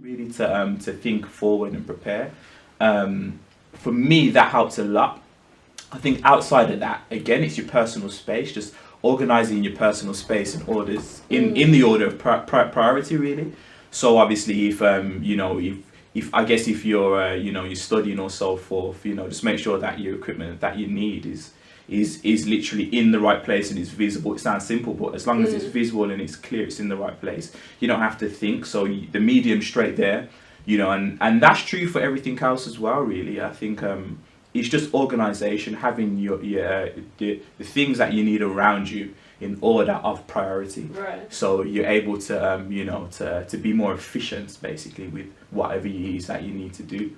really to think forward and prepare. For me, that helps a lot. I think outside of that, again, it's your personal space, just organizing your personal space in orders in the order of priority, really. So obviously, if if I guess if you're you're studying or so forth, just make sure that your equipment that you need is literally in the right place and it's visible. It sounds simple, but as long as it's visible and it's clear, it's in the right place. You don't have to think. So the medium's straight there, and that's true for everything else as well. Really, I think it's just organization, having the things that you need around you in order of priority. Right. So you're able to to be more efficient basically with whatever it is that you need to do.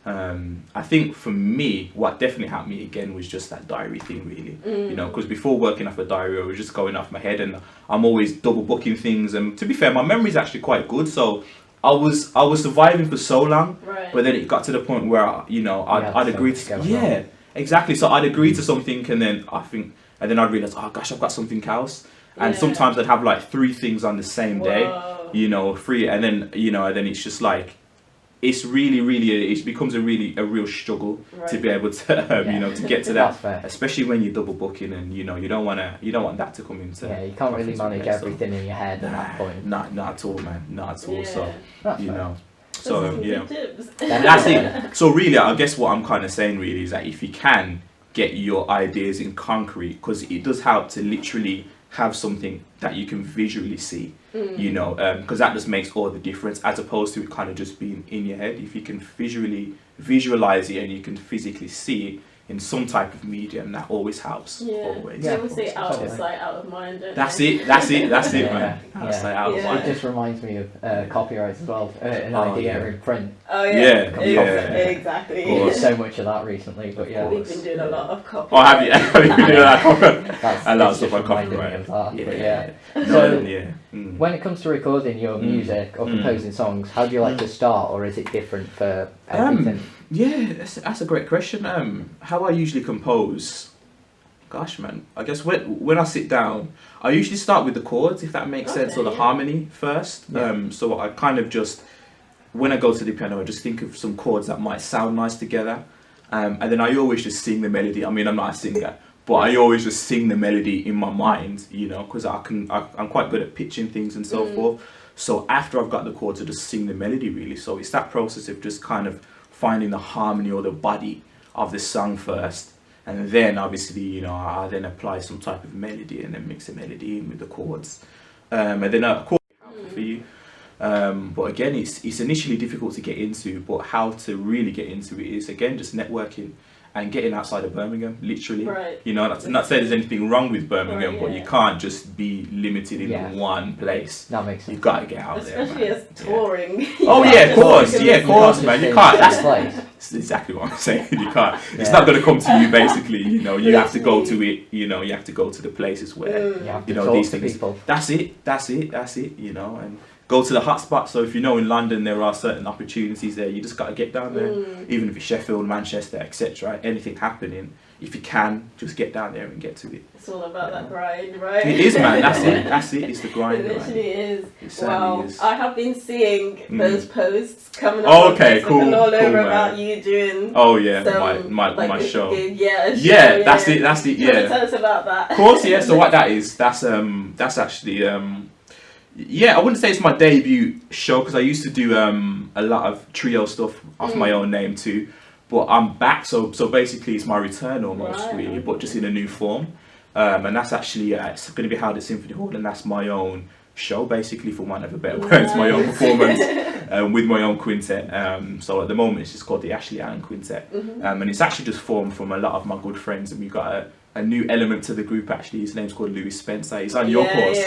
I think for me, what definitely helped me again was just that diary thing, really. Because before working off a diary, I was just going off my head, and I'm always double booking things. And to be fair, my memory is actually quite good, so I was surviving for so long. Right. But then it got to the point where I'd agree to exactly. So I'd agree to something, and then I'd realize, oh gosh, I've got something else. And sometimes I'd have like 3 things on the same day, 3, and then and then it's just like, it's really it becomes a real struggle to be able to to get to that, especially when you're double booking, and you don't want that to come into you can't really manage everything in your head at that point. Not at all, man, not at all. So that's so that's it. So really, I guess what I'm kind of saying really is that if you can get your ideas in concrete, because it does help to literally have something that you can visually see, because that just makes all the difference, as opposed to it kind of just being in your head. If you can visualize it and you can physically see it in some type of medium, that always helps. Always. They always say out of sight, out of mind. That's it, man. Out of sight, out of mind. It just reminds me of copyright as well, an idea in print. Oh yeah, exactly. There's so much of that recently, but we've been doing a lot of copyright. Oh, have you? Have you been doing that copyright? I love stuff on copyright. When it comes to recording your music or composing songs, how do you like to start, or is it different for everything? That's a great question. How I usually compose, gosh man, I guess when I sit down, I usually start with the chords, if that makes sense, or the harmony first. So I kind of just, when I go to the piano, I just think of some chords that might sound nice together, and then I always just sing the melody. I mean, I'm not a singer, but I always just sing the melody in my mind, because I'm quite good at pitching things and so forth. So after I've got the chords, I just sing the melody, really. So it's that process of just kind of finding the harmony or the body of the song first, and then obviously I then apply some type of melody and then mix the melody in with the chords, and then a chord for you. But again, it's initially difficult to get into, but how to really get into it is again just networking and getting outside of Birmingham, literally. Right. Not saying there's anything wrong with Birmingham, but you can't just be limited in one place. That makes sense. You've got to get out there, especially as touring. Oh yeah, of course, man. You can't. That's exactly what I'm saying. You can't. It's not going to come to you. Basically, you have to go to it. You have to go to the places where these things. People. That's it. And go to the hotspot. So if in London there are certain opportunities there, you just got to get down there. Even if it's Sheffield, Manchester, etc. Anything happening, if you can, just get down there and get to it. It's all about that grind, right? It is, man. That's it. It's the grind. It literally is. It certainly is. I have been seeing those posts coming up on Facebook cool, and all over man. About you doing. Oh yeah, some, my show. That's it. Yeah. Tell us about that. Of course, yeah. So what that is, that's actually I wouldn't say it's my debut show, because I used to do a lot of trio stuff off my own name too, but I'm back. So basically, it's my return almost, really, but just in a new form. And that's actually it's going to be held at Symphony Hall, and that's my own show, basically, for want of a better word. It's my own performance with my own quintet. So at the moment, it's just called the Ashley Allen Quintet, and it's actually just formed from a lot of my good friends, and we've got a new element to the group. Actually, his name's called Louis Spencer. He's on your course.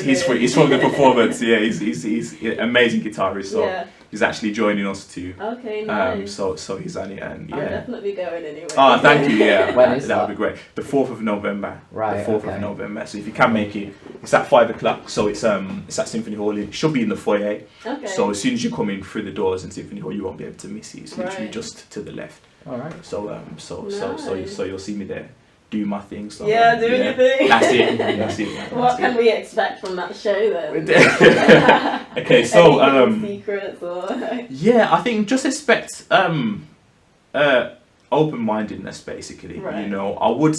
He's from the performance. He's an amazing guitarist. So he's actually joining us too. Okay, nice. So he's on it, and I'm definitely going anyway. Oh, thank you. Yeah, when is that would be great. The 4th of November. Right. The 4th of November. So if you can make it, it's at 5 o'clock. So it's at Symphony Hall. It should be in the foyer. Okay. So as soon as you come in through the doors in Symphony Hall, you won't be able to miss it. It's literally just to the left. All right. So so you'll see me there. Do my thing. So, doing your thing. That's it. What can we expect from that show then? Okay, so Any secrets or yeah, I think just expect open-mindedness basically. Right. You know, I would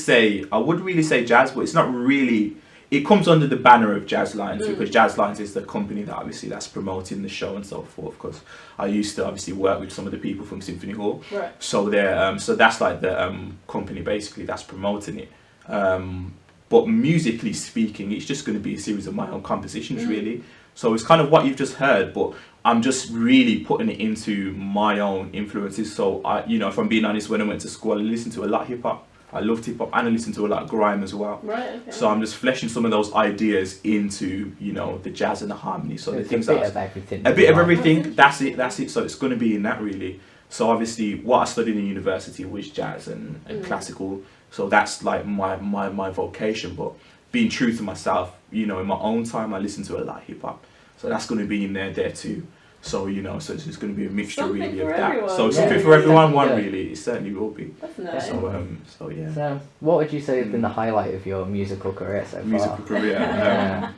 really say jazz, but it's not really. It comes under the banner of Jazz Lines because Jazz Lines is the company that obviously that's promoting the show and so forth. Because I used to obviously work with some of the people from Symphony Hall, right. so they're so that's like the company basically that's promoting it. But musically speaking, it's just going to be a series of my own compositions really. So it's kind of what you've just heard, but I'm just really putting it into my own influences. So I, you know, if I'm being honest, when I went to school, I listened to a lot of hip hop. I loved hip hop and I listened to a lot of grime as well. Right. Okay. So I'm just fleshing some of those ideas into, you know, the jazz and the harmony. So the things a bit of everything. A bit of everything. That's it. That's it. So it's going to be in that really. So obviously, what I studied in university was jazz and classical. So that's like my vocation. But being true to myself, you know, in my own time, I listen to a lot of hip hop. So that's going to be in there too. So, you know, so it's just going to be a mixture Something really for of that. everyone. So Yeah. something for everyone, Yeah. really. It certainly will be. That's nice. So yeah. So, what would you say has been the highlight of your musical career so far? Musical career. Yeah.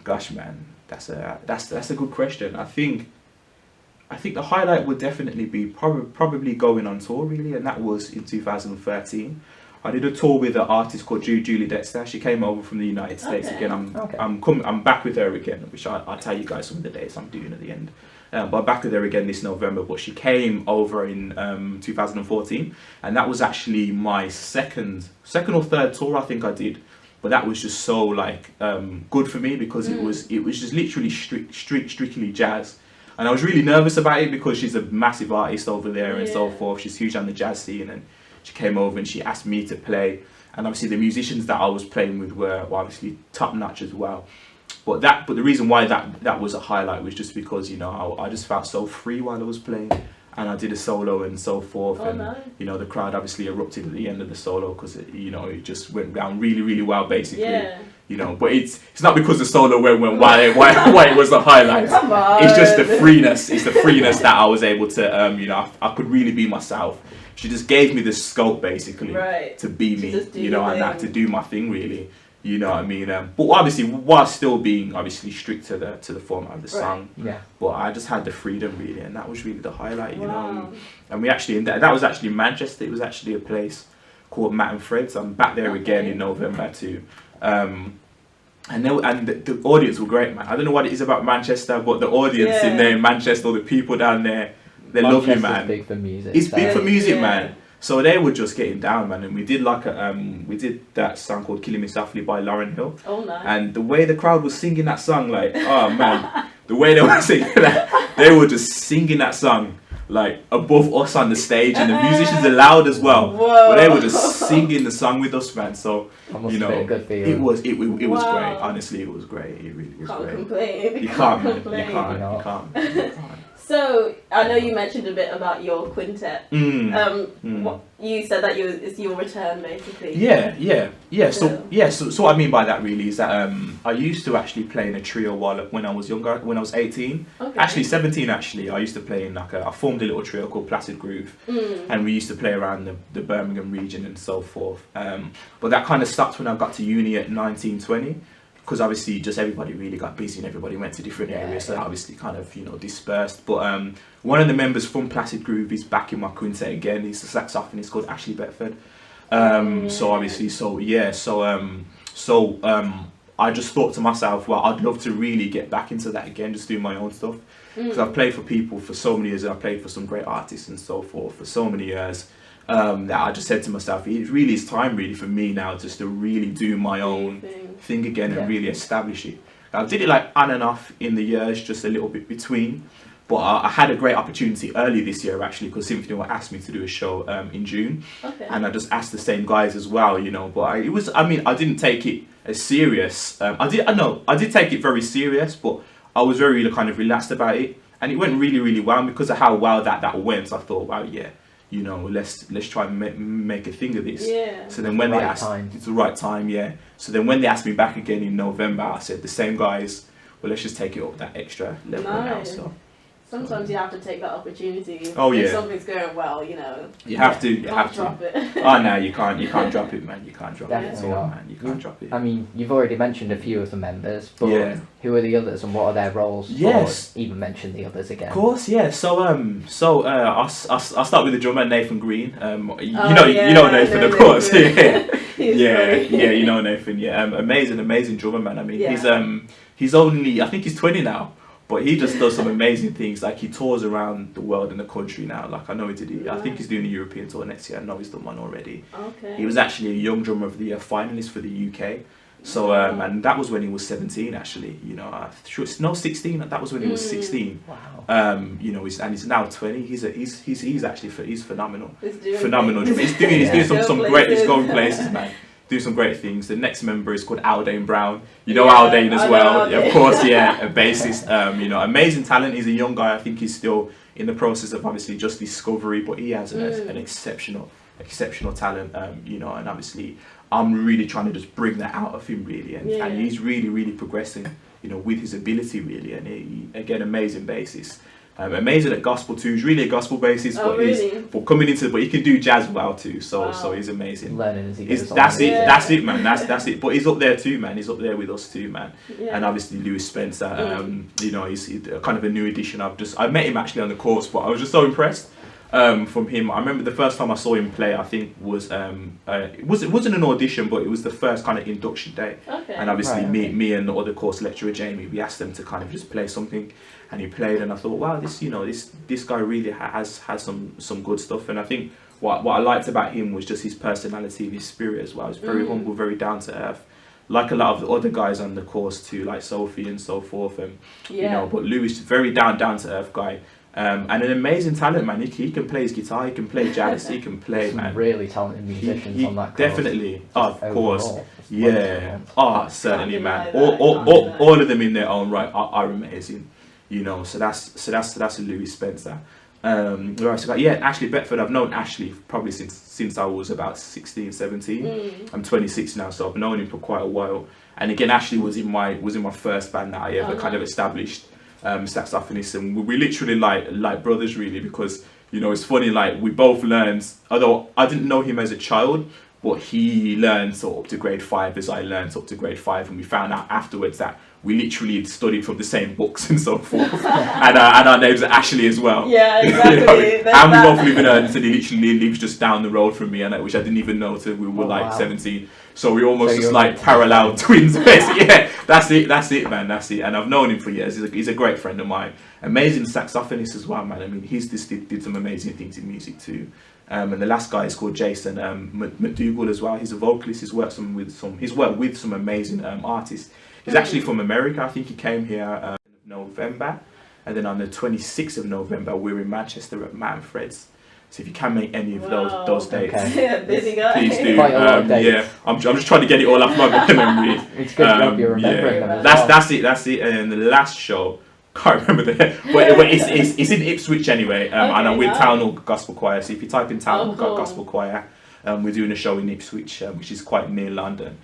Gosh, man, that's a good question. I think the highlight would definitely be probably going on tour really, and that was in 2013. I did a tour with an artist called Julie Dexter. She came over from the United States Okay. again. Okay. I'm back with her again, which I'll tell you guys some of the dates I'm doing at the end. But I'm back with her again this November. But she came over in 2014, and that was actually my second or third tour I think I did. But that was just so like good for me because it was just literally strictly jazz. And I was really nervous about it because she's a massive artist over there and so forth. She's huge on the jazz scene, and she came over and she asked me to play. And obviously the musicians that I was playing with were obviously top notch as well. But the reason why that was a highlight was just because, you know, I just felt so free while I was playing, and I did a solo and so forth. And nice. you know, the crowd obviously erupted at the end of the solo because you know, it just went down really, really well basically. Yeah. You know, but it's not because the solo went why it was the highlight. Come on. It's just the freeness. It's the freeness that I was able to you know, I could really be myself. She just gave me the scope basically to be me, you know, and that to do my thing really. You know what I mean? But obviously, while still being obviously strict to the format of the song. Yeah. But I just had the freedom really, and that was really the highlight, you know. And we actually that was actually Manchester. It was actually a place called Matt and Fred's. I'm back there again in November too. And the audience were great, man. I don't know what it is about Manchester, but the audience in there in Manchester, the people down there, they love you, man. Big for music. It's big for music, man. So they were just getting down, man, and we did like we did that song called "Killing Me Softly" by Lauryn Hill. Oh, nice. And the way the crowd was singing that song, like, oh man, the way they were singing that, they were just singing that song like above us on the stage, and the musicians are loud as well. Whoa. But they were just singing the song with us, man. So you know, a good feeling. it was great. Honestly, it was great. It really was great. Complain. You can't, man. Complain. You can't. So I know you mentioned a bit about your quintet. What, you said that it's your return basically. Yeah. So what I mean by that really is that I used to actually play in a trio when I was younger, when I was 18. Okay. Actually 17 actually. I used to play in like I formed a little trio called Placid Groove, and we used to play around the Birmingham region and so forth. But that kind of stopped when I got to uni at 19, 20. Because obviously just everybody really got busy and everybody went to different areas, so that obviously kind of, you know, dispersed. But one of the members from Placid Groove is back in my quintet again. He's the saxophonist called Ashley Betford. So obviously, I just thought to myself, well, I'd love to really get back into that again, just do my own stuff. Because I've played for people for so many years, and I played for some great artists and so forth for so many years. That I just said to myself, it really is time really for me now just to really do my own thing again and really establish it. I did it like on and off in the years, just a little bit between, but I had a great opportunity early this year actually, because Symphony Hall asked me to do a show in June, and I just asked the same guys as well, you know. But I didn't take it as serious. I did take it very serious, but I was very kind of relaxed about it, and it went really, really well. And because of how well that went, I thought, wow, yeah, you know, let's try and make a thing of this. Yeah. So then when they asked, it's the right time, yeah. So then when they asked me back again in November, I said the same guys, well, let's just take it up that extra level now. So Sometimes you have to take that opportunity. Oh, If yeah. something's going well, you know. You have to. You Can't have drop to. it. Oh no, you can't. You can't drop it, man. You can't drop it at Definitely all, not. man. You can't drop it. I mean, you've already mentioned a few of the members, but Yeah. who are the others and what are their roles? Yes. Or even mention the others again. Of course, yeah. So I'll start with the drummer Nathan Green. You Oh, know yeah, you know I Nathan, know of course. Nathan. Yeah. He's Yeah, great. yeah, you know Nathan. Yeah, amazing drummer, man. I mean, Yeah. he's only, I think he's 20 now, but he just does some amazing things. Like he tours around the world and the country now. Like I know he did. I think he's doing a European tour next year. I know he's done one already. Okay. He was actually a Young Drummer of the Year finalist for the UK. So and that was when he was 17 actually. You know, 16. That was when he was 16. Wow. You know, he's now 20. He's actually he's phenomenal. He's doing Phenomenal. things. He's doing some Go great. He's places. going places, man. Do some great things. The next member is called Aldane Brown. You know Yeah, Aldane as I know well, Aldane. of course. Yeah, a bassist. You know, amazing talent. He's a young guy. I think he's still in the process of obviously just discovery, but he has an exceptional talent. You know, and obviously I'm really trying to just bring that out of him really, and he's really progressing. You know, with his ability really, and he, again, amazing bassist. Amazing at gospel too. He's really a gospel bassist, Oh, but really? but he can do jazz well too. So Wow. so he's amazing. Learning as he goes on. That's it. Yeah. That's it, man. That's it. But he's up there too, man. He's up there with us too, man. Yeah. And obviously Lewis Spencer. You know, he's kind of a new addition. I met him actually on the course, but I was just so impressed from him. I remember the first time I saw him play. I think was it wasn't an audition, but it was the first kind of induction day. Okay. And obviously Right, me and the other course lecturer Jamie, we asked them to kind of just play something, and he played, and I thought, wow, this guy really has some good stuff. And I think what I liked about him was just his personality, his spirit as well. He's very humble, very down to earth, like a lot of the other guys on the course too, like Sophie and so forth. And you know, but Lewis, very down to earth guy. And an amazing talent, man. He can play his guitar, he can play jazz, he can play, Some man. really talented musicians He on that course. definitely, of course, Overall, it's yeah. wonderful. Oh, certainly, Can't man. deny that, can't deny All of them in their own right are amazing, you know. So that's a Louis Spencer. Right, so yeah, Ashley Bedford. I've known Ashley probably since I was about 16, 17. I'm 26 now, so I've known him for quite a while. And again, Ashley was in my first band that I ever kind of established. Saxophonist, and we literally like brothers really, because you know it's funny, like we both learned, although I didn't know him as a child, but he learned sort of up to grade 5 as I learned up to grade 5, and we found out afterwards that we literally studied from the same books and so forth. and our names are Ashley as well. Yeah, You exactly. know, There's and we that. both live in Ernst, and he literally lives just down the road from me, and which I didn't even know till we were Oh, like wow. 17. So we almost So just you're like meant to be parallel friends. twins. Basically. Yeah, that's it, man. That's it. And I've known him for years. He's a great friend of mine. Amazing saxophonist as well, man. I mean, he's just did some amazing things in music too. And the last guy is called Jason McDougall as well. He's a vocalist. He's worked with some amazing artists. He's actually from America. I think he came here in November, and then on the 26th of November we're in Manchester at Matt and Fred's. So if you can make any of those dates, Okay. Yeah, busy guy. please do. Quite a lot of dates. Yeah, I'm just trying to get it all off my memory. It's good job you're remembering them as well. That's it. And then the last show, can't remember the, but it's in Ipswich anyway. And I'm with nice. Town Hall Gospel Choir. So if you type in Town Hall cool. Gospel Choir, we're doing a show in Ipswich, which is quite near London.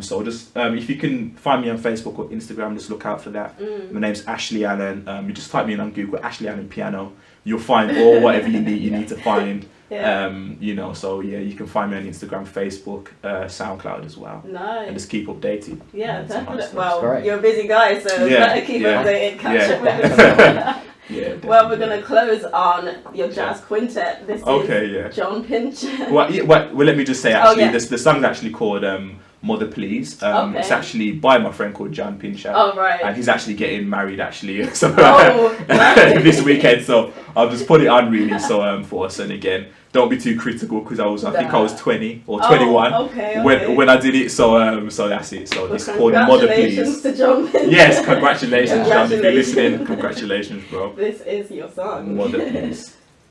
So just if you can find me on Facebook or Instagram, just look out for that. My name's Ashley Allen. You just type me in on Google, Ashley Allen Piano. You'll find all whatever you need to find. Yeah. You know, so yeah, you can find me on Instagram, Facebook, SoundCloud as well. Nice. And just keep updated. Yeah, Some nice definitely. stuff. Well, Great. you're a busy guy, so Yeah, better keep yeah, updated, catch yeah. up with Definitely. Yeah. Well, we're definitely. going to close on your jazz quintet. This Okay, is yeah. John Pincher. Well, let me just say actually, yeah. the song's actually called Mother Please. Okay. It's actually by my friend called John Pincher. Oh, right. And he's actually getting married actually so, Oh, nice. this weekend, so I'll just put it on really for us. And again, don't be too critical, because I think I was 20 or 21 okay. when I did it, so that's it. So Well, it's called Mother congratulations Please. to John Pincher. Yes, congratulations, John, if you're Congratulations. listening. Congratulations, bro. This is your song. Mother Please.